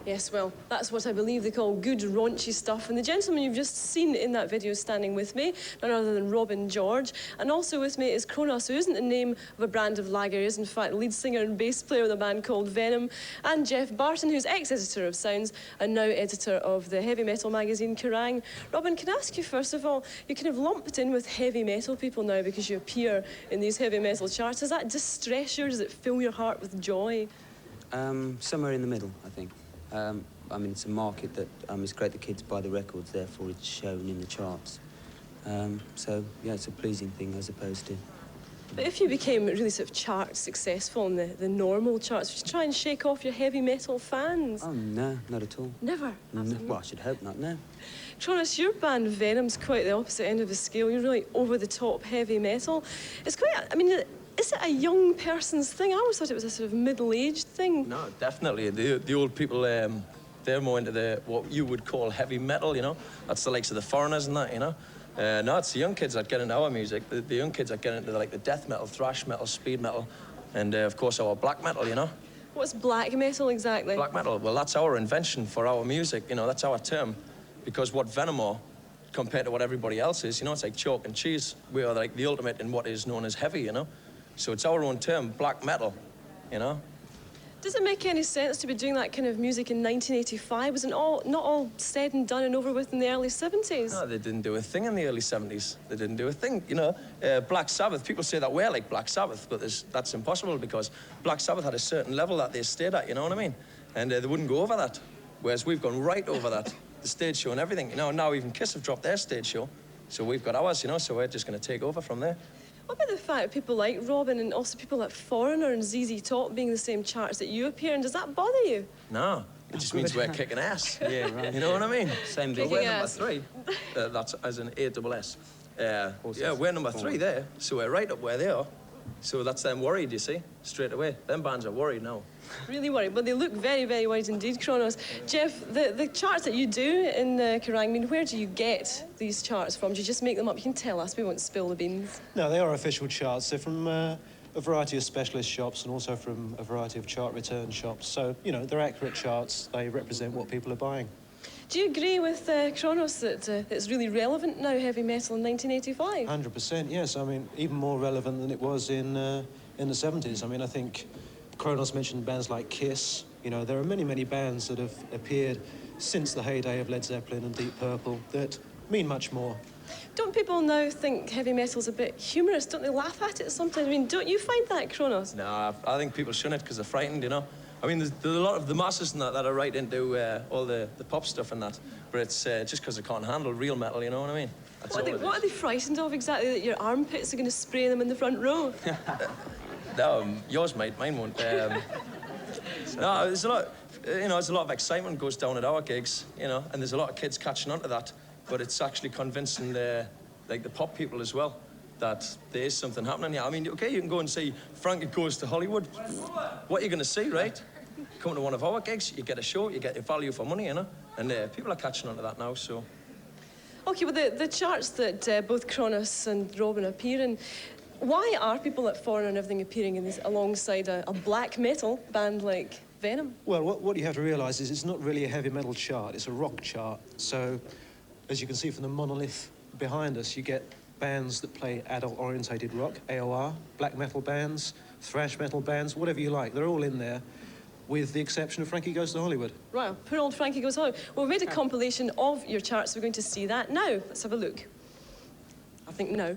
Yes, well, that's what I believe they call good raunchy stuff. And the gentleman you've just seen in that video standing with me, none other than Robin George. And also with me is Cronus, who isn't the name of a brand of lager. He is, in fact, lead singer and bass player of a band called Venom. And Geoff Barton, who's ex-editor of Sounds and now editor of the heavy metal magazine Kerrang. Robin, can I ask you, first of all, you're kind of lumped in with heavy metal people now because you appear in these heavy metal charts. Does that distress you, or does it fill your heart with joy? Somewhere in the middle, I think. I mean, it's a market that it's great the kids buy the records, therefore it's shown in the charts. So, yeah, it's a pleasing thing as opposed to... But if you became really sort of chart successful in the normal charts, would you try and shake off your heavy metal fans? Oh, no, not at all. Never? No, well, I should hope not, no. Cronus, your band Venom's quite the opposite end of the scale. You're really over-the-top heavy metal. It's quite, I mean, is it a young person's thing? I always thought it was a sort of middle-aged thing. No, definitely. The old people, they're more into what you would call heavy metal, you know? That's the likes of the Foreigners and that, you know? No, it's the young kids that get into our music. The young kids that get into the death metal, thrash metal, speed metal, and of course our black metal, you know? What's black metal exactly? Black metal, well, that's our invention for our music, you know, that's our term. Because what Venom are, compared to what everybody else is, you know, it's like chalk and cheese. We are like the ultimate in what is known as heavy, you know? So it's our own term, black metal, you know? Does it make any sense to be doing that kind of music in 1985? Was it not all said and done and over with in the early 70s? No, they didn't do a thing in the early 70s. They didn't do a thing, you know? Black Sabbath, people say that we're like Black Sabbath, but that's impossible because Black Sabbath had a certain level that they stayed at, you know what I mean? And they wouldn't go over that, whereas we've gone right over that. The stage show and everything. You know, now even Kiss have dropped their stage show, so we've got ours, you know, so we're just going to take over from there. What about the fact that people like Robin and also people like Foreigner and ZZ Top being in the same charts that you appear in, does that bother you? No, it just means we're kicking ass. Yeah, right. You know what I mean? Same Kicking we're ass. number 3. That's as an A-double-S. Yeah, we're number 3 there, so we're right up where they are. So that's them worried, you see, straight away. Them bands are worried now. Really worried, but they look very, very worried indeed, Cronus. Geoff, the charts that you do in Kerrang, I mean, where do you get these charts from? Do you just make them up? You can tell us, we won't spill the beans. No, they are official charts. They're from a variety of specialist shops and also from a variety of chart return shops. So, you know, they're accurate charts. They represent what people are buying. Do you agree with Cronus that it's really relevant now, heavy metal in 1985? 100%, yes. I mean, even more relevant than it was in the 70s. I mean, I think Cronus mentioned bands like Kiss. You know, there are many, many bands that have appeared since the heyday of Led Zeppelin and Deep Purple that mean much more. Don't people now think heavy metal's a bit humorous? Don't they laugh at it sometimes? I mean, don't you find that, Cronus? No, I think people shouldn't because they're frightened, you know? I mean, there's a lot of the masses and that are right into all the pop stuff and that, but it's just because they can't handle real metal, you know what I mean? What are they frightened of exactly? That your armpits are going to spray them in the front row? No, yours might, mine won't. No, there's a lot, you know, there's a lot of excitement goes down at our gigs, you know, and there's a lot of kids catching on to that, but it's actually convincing the pop people as well that there is something happening here. I mean, okay, you can go and see Frankie Goes to Hollywood. What are you going to see, right? Come to one of our gigs, you get a show, you get your value for money, you know? And people are catching on to that now, so... OK, well, the charts that both Cronus and Robin appear in, why are people like Foreigner and everything appearing in this alongside a black metal band like Venom? Well, what you have to realise is it's not really a heavy metal chart, it's a rock chart. So, as you can see from the monolith behind us, you get bands that play adult-orientated rock, AOR, black metal bands, thrash metal bands, whatever you like. They're all in there, with the exception of Frankie Goes to Hollywood. Right, poor old Frankie Goes to Hollywood. Well, we made a compilation of your charts. We're going to see that now. Let's have a look. I think no.